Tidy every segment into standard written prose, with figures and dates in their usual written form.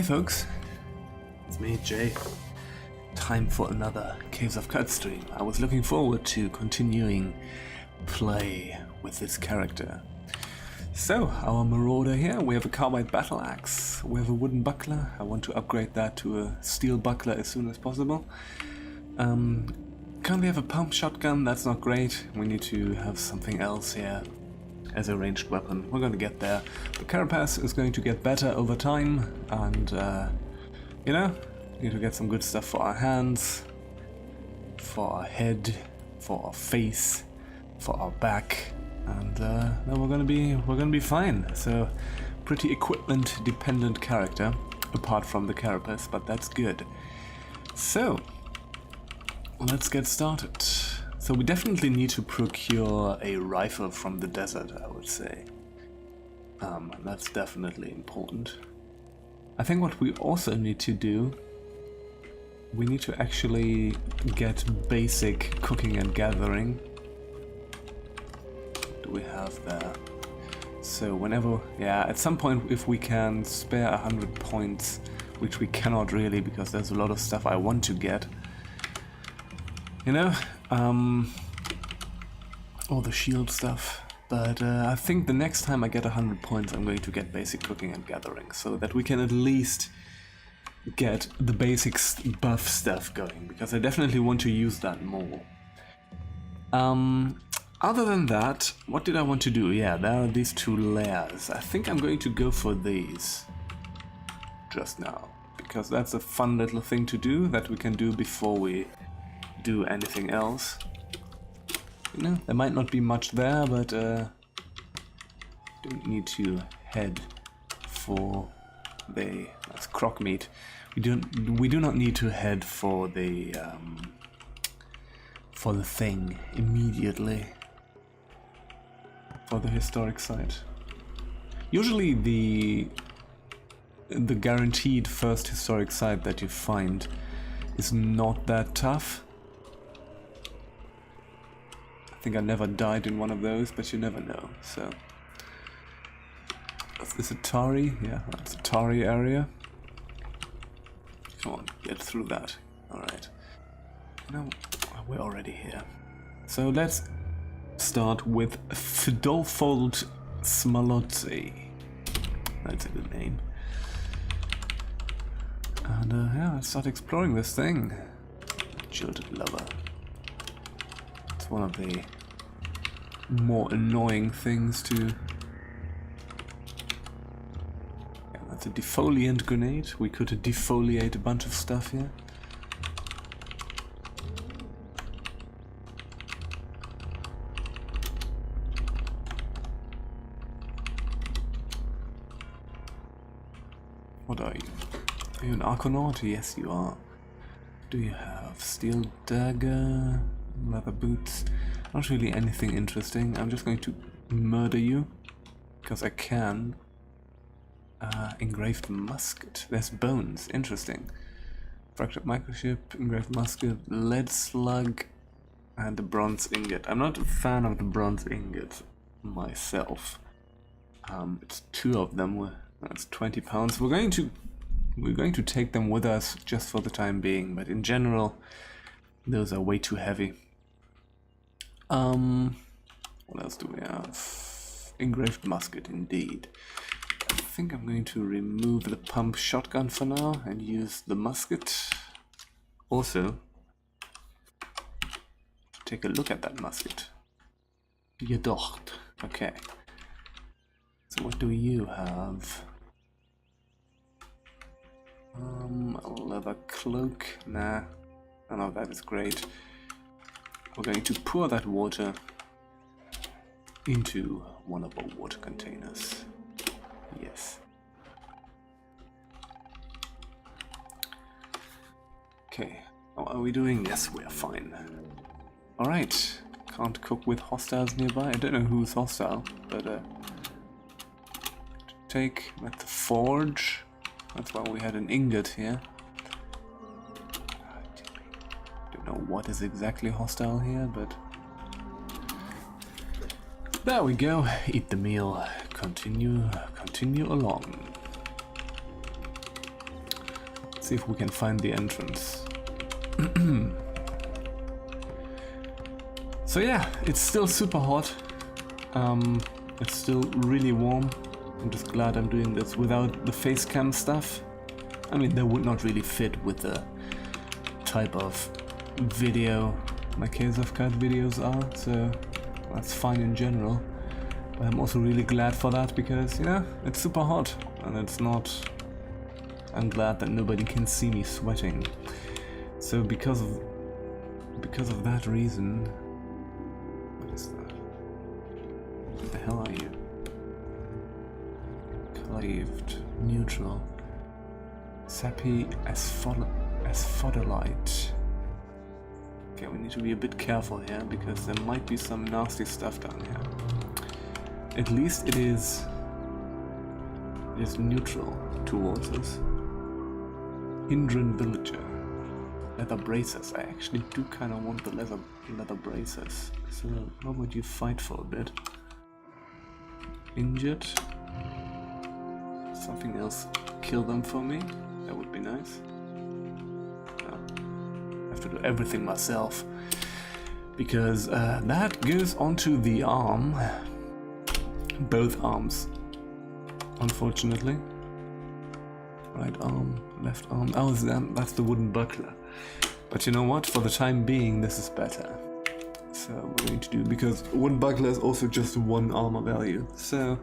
Hey folks, it's me, Jay. Time for another Caves of Qud stream. I was looking forward to continuing play with this character. So, our marauder here, we have a carbide battle axe, we have a wooden buckler. I want to upgrade that to a steel buckler as soon as possible. Currently have a pump shotgun, that's not great. We need to have something else here as a ranged weapon. We're going to get there. The carapace is going to get better over time, and you know, need to get some good stuff for our hands, for our head, for our face, for our back, and then we're gonna be fine. So, pretty equipment dependent character, apart from the carapace, but that's good. So, let's get started. So we definitely need to procure a rifle from the desert, I would say. That's definitely important. I think what we also need to do, we need to actually get basic cooking and gathering. What do we have there? So whenever, yeah, at some point if we can spare 100 points, which we cannot really because there's a lot of stuff I want to get. You know, all the shield stuff, but I think the next time I get 100 points I'm going to get basic cooking and gathering, so that we can at least get the basic buff stuff going, because I definitely want to use that more. Other than that, what did I want to do? Yeah, there are these two layers. I think I'm going to go for these just now, because that's a fun little thing to do that we can do before we do anything else. You know, there might not be much there, but don't need to head for the that's croc meat. We do not need to head for the thing immediately, for the historic site. Usually the guaranteed first historic site that you find is not that tough. I think I never died in one of those, but you never know, so... Is this Atari? Yeah, that's Atari area. Come on, get through that. Alright. No, we're already here. So let's start with Fidolfold Smolotzi. That's a good name. And yeah, let's start exploring this thing. Jilted lover. One of the more annoying things to... Yeah, that's a defoliant grenade. We could defoliate a bunch of stuff here. What are you? Are you an Arconaut? Yes, you are. Do you have steel dagger? Leather boots, not really anything interesting. I'm just going to murder you, because I can. Engraved musket, there's bones, interesting. Fractured microchip, engraved musket, lead slug, and a bronze ingot. I'm not a fan of the bronze ingot myself. It's two of them, that's 20 pounds. We're going to take them with us just for the time being, but in general, those are way too heavy. What else do we have? Engraved musket, indeed. I think I'm going to remove the pump shotgun for now and use the musket. Also, take a look at that musket. Gedocht. Okay. So what do you have? A leather cloak? Nah. None of that is great. We're going to pour that water into one of our water containers. Yes. Okay, how are we doing? Yes, we are fine. Alright, can't cook with hostiles nearby. I don't know who's hostile, but take at the forge. That's why we had an ingot here. Know what is exactly hostile here, but there we go. Eat the meal. Continue along. See if we can find the entrance. So yeah, it's still super hot. It's still really warm. I'm just glad I'm doing this without the face cam stuff. I mean, that would not really fit with the type of video my Caves of Qud videos are, so that's fine in general. But I'm also really glad for that because, yeah, it's super hot and it's not... I'm glad that nobody can see me sweating. So because of that reason... What is that? What the hell are you? Claved, neutral, sappy asphodylite. Okay, we need to be a bit careful here because there might be some nasty stuff down here. At least it is neutral towards us. Hindran villager. Leather braces. I actually do kind of want the leather braces. So how would you fight for a bit? Injured. Something else kill them for me. That would be nice. No. I have to do everything myself. Because that goes onto the arm. Both arms. Unfortunately. Right arm, left arm. Oh, that's the wooden buckler. But you know what? For the time being, this is better. So we're going to do, because wooden buckler is also just one armor value. So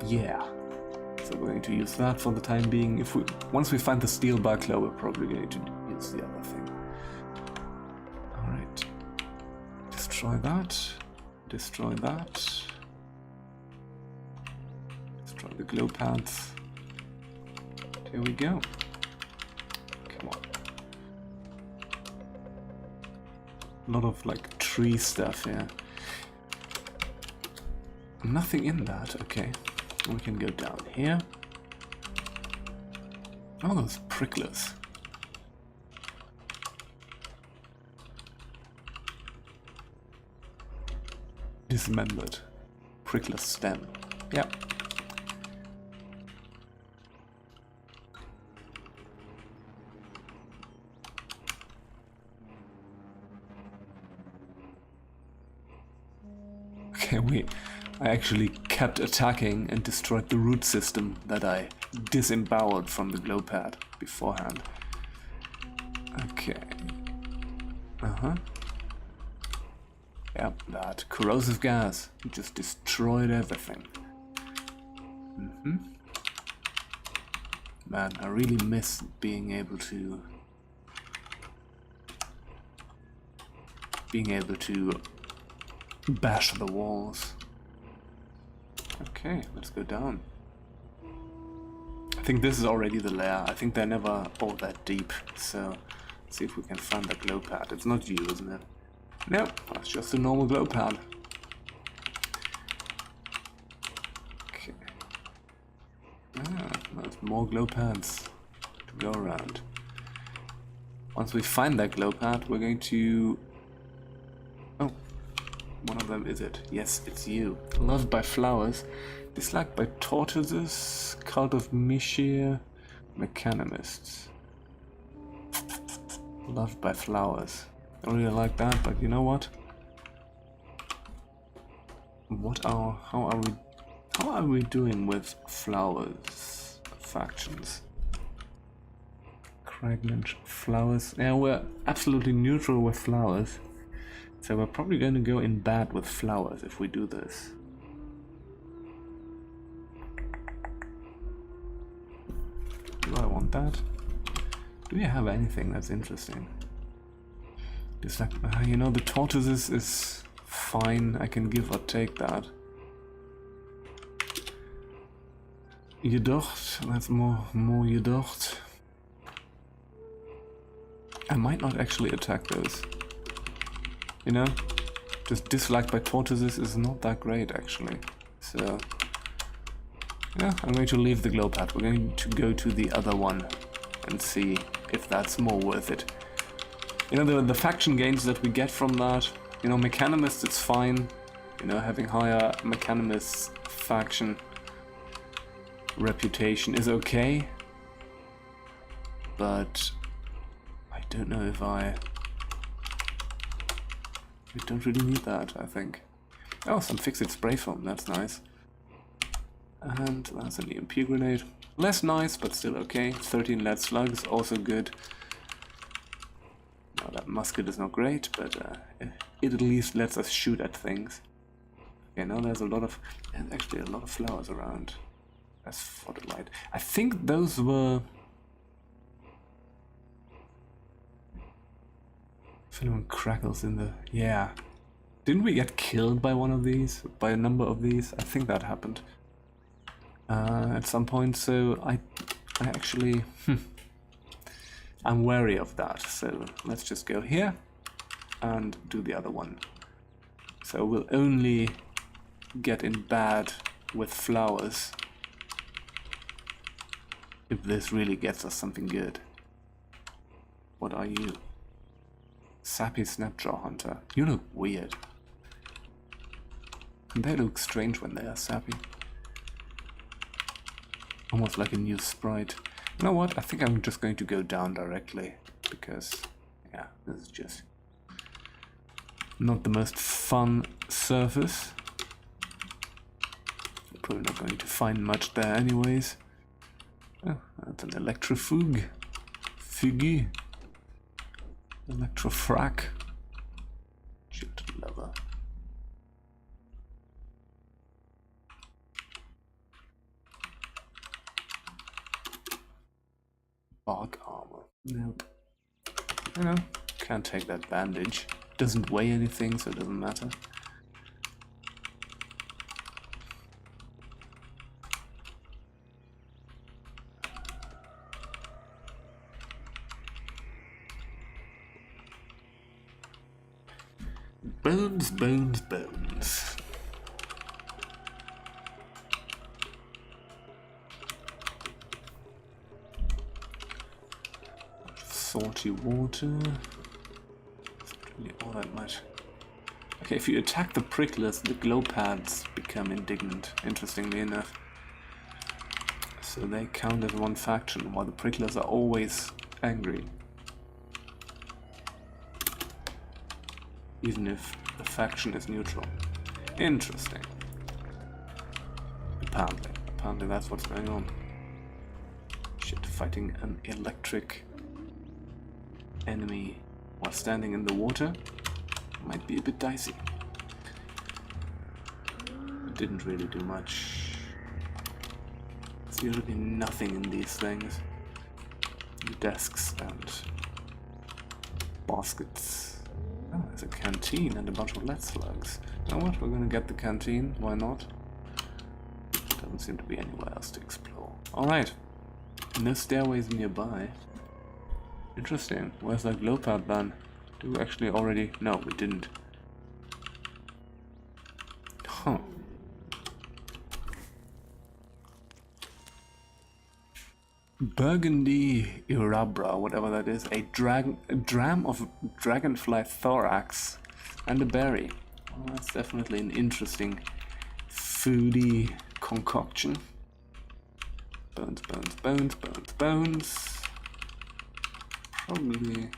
yeah. So we're going to use that for the time being. Once we find the steel buckler, we're probably going to use the other thing. All right. Destroy that. Destroy that. Destroy the glow pads. Here we go. Come on. A lot of like tree stuff here. Nothing in that. Okay. We can go down here. Oh, those pricklers. Dismembered. Prickler stem. Yep. Okay, I actually kept attacking and destroyed the root system that I disemboweled from the Glowpad beforehand. Okay. Yep, that corrosive gas just destroyed everything. Man, I really miss being able to bash the walls. Okay, let's go down. I think this is already the lair. I think they're never all that deep, so let's see if we can find the glow pad. It's not you, isn't it? Nope, that's just a normal glow pad. Okay. Ah, there's more glow pads to go around. Once we find that glow pad, we're going to... Oh. One of them is it. Yes, it's you. Loved by flowers. Disliked by tortoises. Cult of Mishir. Mechanimists. Loved by flowers. I really like that, but you know what? How are we doing with flowers factions? Cragmanch flowers. Yeah, we're absolutely neutral with flowers. So we're probably going to go in bad with flowers if we do this. Do I want that? Do you have anything that's interesting? Just like, you know, the tortoises is fine. I can give or take that. Jedocht, that's more jedocht. I might not actually attack those. You know, just disliked by tortoises is not that great actually. So yeah, I'm going to leave the glow pad. We're going to go to the other one and see if that's more worth it. You know, the faction gains that we get from that, you know, Mechanimists, it's fine. You know, having higher Mechanimists faction reputation is okay. but I don't know if I don't really need that, I think. Oh, some fix-it spray foam, that's nice. And that's an EMP grenade. Less nice, but still okay. 13 lead slugs, also good. Now that musket is not great, but it at least lets us shoot at things. Okay, now there's a lot of, and actually a lot of flowers around. That's photolite. I think those were... If anyone crackles in the... Yeah. Didn't we get killed by one of these? By a number of these? I think that happened. At some point, so I actually... I'm wary of that, so let's just go here and do the other one. So we'll only get in bad with flowers if this really gets us something good. What are you? Sappy Snapjaw Hunter. You look weird. And they look strange when they are sappy. Almost like a new sprite. You know what? I think I'm just going to go down directly. Because, yeah, this is just not the most fun surface. Probably not going to find much there anyways. Oh, that's an electrofug. Fuggy. Electrofrac. Jilted leather. Bark armor. Nope. You know, can't take that bandage. Doesn't weigh anything, so it doesn't matter. Bones, bones, bones. Salty water. It's not really all that much. Okay, if you attack the pricklers, the glowpads become indignant, interestingly enough. So they count as one faction, while the pricklers are always angry. Even if the faction is neutral. Interesting. Apparently that's what's going on. Shit, fighting an electric enemy while standing in the water might be a bit dicey. It didn't really do much. There's usually nothing in these things. Desks and baskets. Oh, there's a canteen and a bunch of lead slugs. You know what? We're gonna get the canteen. Why not? Doesn't seem to be anywhere else to explore. Alright. No stairways nearby. Interesting. Where's that glowpad then? Do we actually already... No, we didn't. Huh. Burgundy Irabra, whatever that is. A dram of dragonfly thorax and a berry. Well, that's definitely an interesting foodie concoction. Bones, bones, bones, bones, bones. Probably...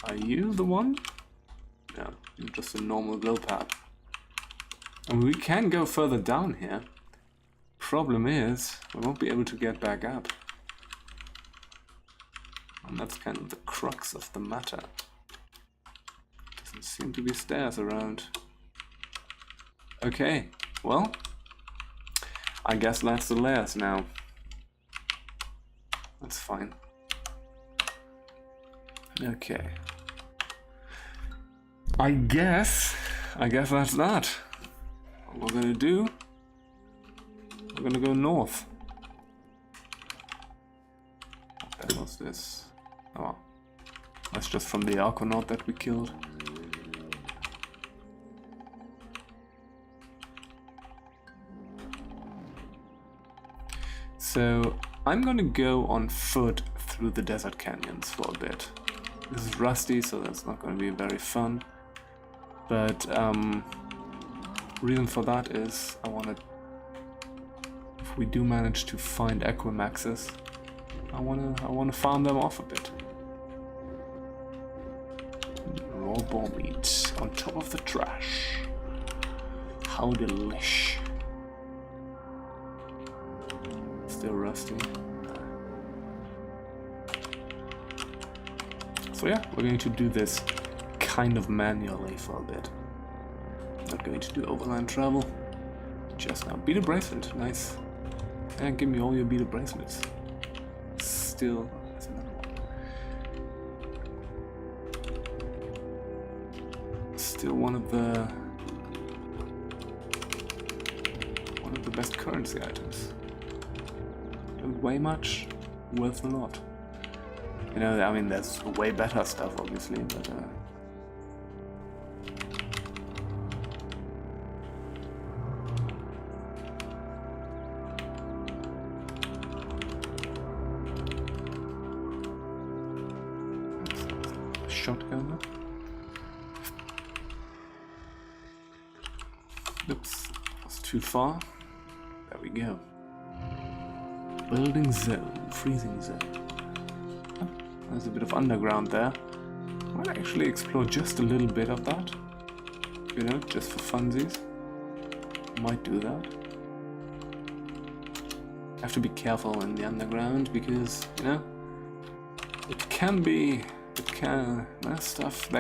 Are you the one? No, you're just a normal glowpad. And we can go further down here. Problem is, we won't be able to get back up. And that's kind of the crux of the matter. Doesn't seem to be stairs around. Okay, well, I guess that's the layers now. That's fine. Okay. I guess that's that. What we're gonna do, we're gonna go north. What the hell was this? Oh, that's just from the Arconaut that we killed. So I'm gonna go on foot through the desert canyons for a bit. This is rusty, so that's not gonna be very fun. But reason for that is I wanna, if we do manage to find Equimaxes, I wanna farm them off a bit. Raw boar meat on top of the trash. How delish. Still rusty. So yeah, we're going to do this kind of manually for a bit. Not going to do overland travel. Just now. Beaded bracelet, nice. And give me all your beaded bracelets. Still, there's another one. Still one of the best currency items. Don't weigh much, worth a lot. You know, I mean, there's way better stuff, obviously, but shotgun. Oops, that's too far. There we go. Building zone, freezing zone. Oh, there's a bit of underground there. Might actually explore just a little bit of that. You know, just for funsies. Might do that. Have to be careful in the underground because, you know, there can be stuff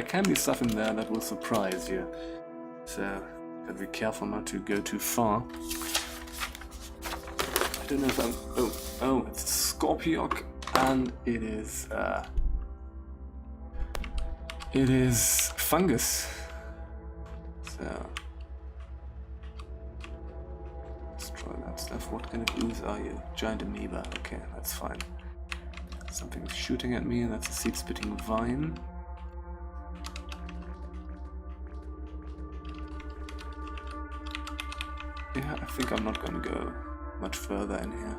in there that will surprise you. So, gotta be careful not to go too far. I don't know if I'm... Oh, it's Scorpiok, and it is fungus. So, destroy that stuff. What kind of ooze are you? Giant amoeba. Okay, that's fine. Something's shooting at me, and that's a seed-spitting vine. Yeah, I think I'm not gonna go much further in here.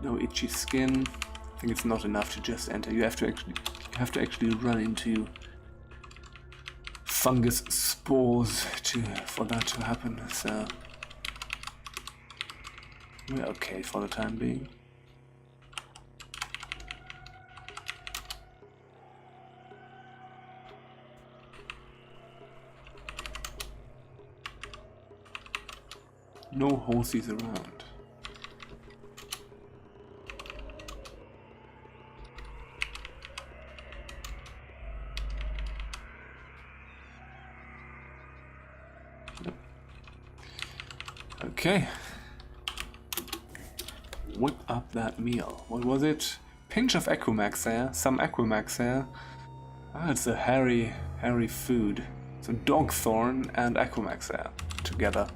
No itchy skin. I think it's not enough to just enter. You have to actually run into fungus spores for that to happen. So we're okay for the time being. No horses around. Nope. Okay. Whip up that meal. What was it? Pinch of Equimax there. Some Equimax there. Ah, it's a hairy food. So Dogthorn and Equimax there together.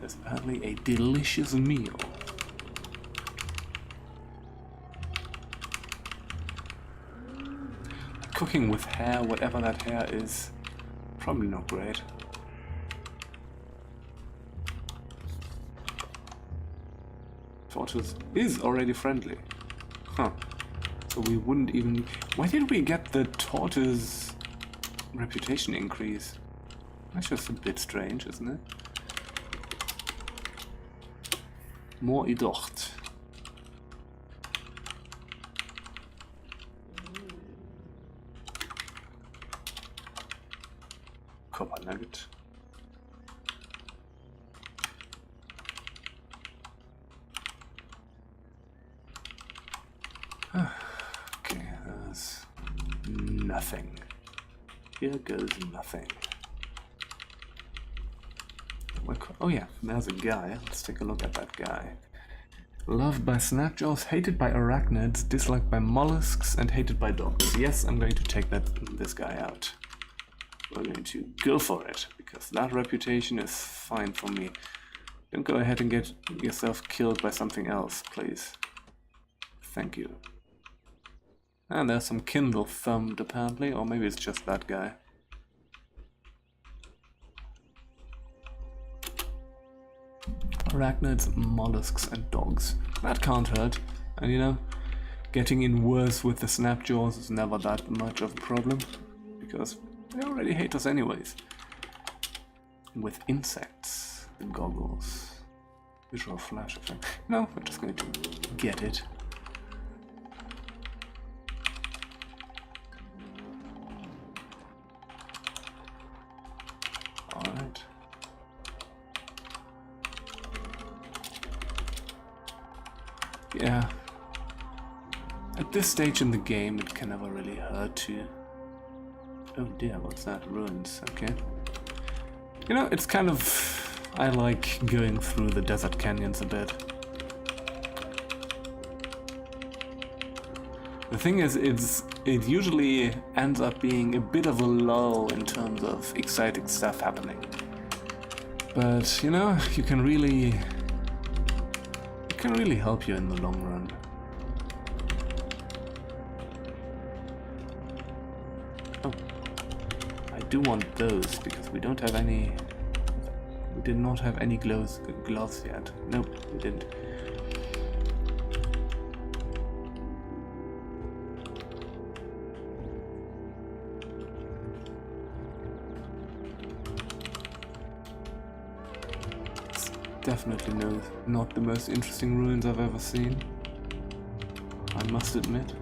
It's apparently a delicious meal. Cooking with hair, whatever that hair is, probably not great. Tortoise is already friendly. Huh. So we wouldn't even... Why did we get the tortoise reputation increase? That's just a bit strange, isn't it? More idocht. Copper nugget. Okay, there's nothing. Here goes nothing. Oh yeah, there's a guy. Let's take a look at that guy. Loved by snapjaws, hated by arachnids, disliked by mollusks, and hated by dogs. Yes, I'm going to take this guy out. We're going to go for it, because that reputation is fine for me. Don't go ahead and get yourself killed by something else, please. Thank you. And there's some Kindle thumbed, apparently, or maybe it's just that guy. Arachnids, mollusks, and dogs. That can't hurt. And you know, getting in worse with the snapjaws is never that much of a problem, because they already hate us anyways. With insects, the goggles. Visual flash effect. No, we're just going to get it. Alright. Yeah. At this stage in the game, it can never really hurt to... Oh dear, what's that? Ruins, okay. You know, it's kind of... I like going through the desert canyons a bit. The thing is, it usually ends up being a bit of a lull in terms of exciting stuff happening. But, you know, it can really help you in the long run. Oh, I do want those because we don't have any. We did not have any gloves yet. Nope, we didn't. It's definitely not the most interesting ruins I've ever seen, I must admit.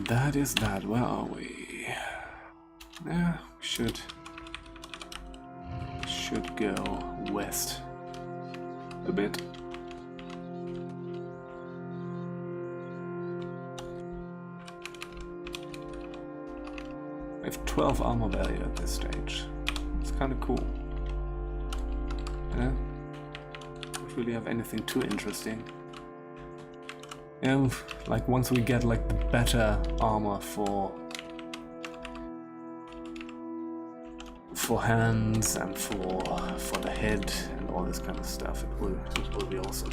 That is that. Where are we? Yeah, we should go west a bit. I have 12 armor value at this stage. It's kind of cool. Yeah, don't really have anything too interesting. And like once we get like the better armor for hands and for the head and all this kind of stuff, it will be awesome.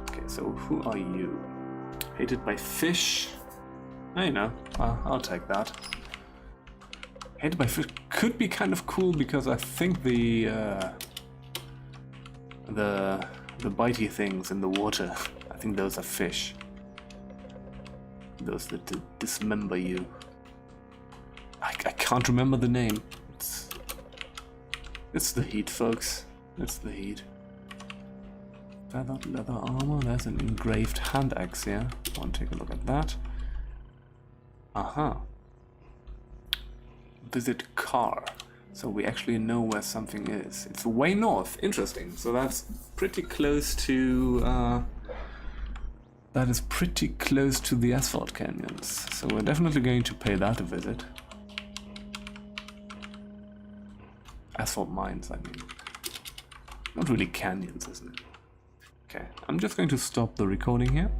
Okay, so who are you? Hated by fish? I know. I'll take that. Hated by fish could be kind of cool because I think the bitey things in the water, I think those are fish. Those that dismember you. I can't remember the name. It's the heat, folks. It's the heat. Feathered leather armor. There's an engraved hand axe here. I want to take a look at that. Aha. Visit car. So we actually know where something is. It's way north. Interesting. So that's pretty close to... that is pretty close to the asphalt canyons, so we're definitely going to pay that a visit. Asphalt mines, I mean. Not really canyons, isn't it? Okay, I'm just going to stop the recording here.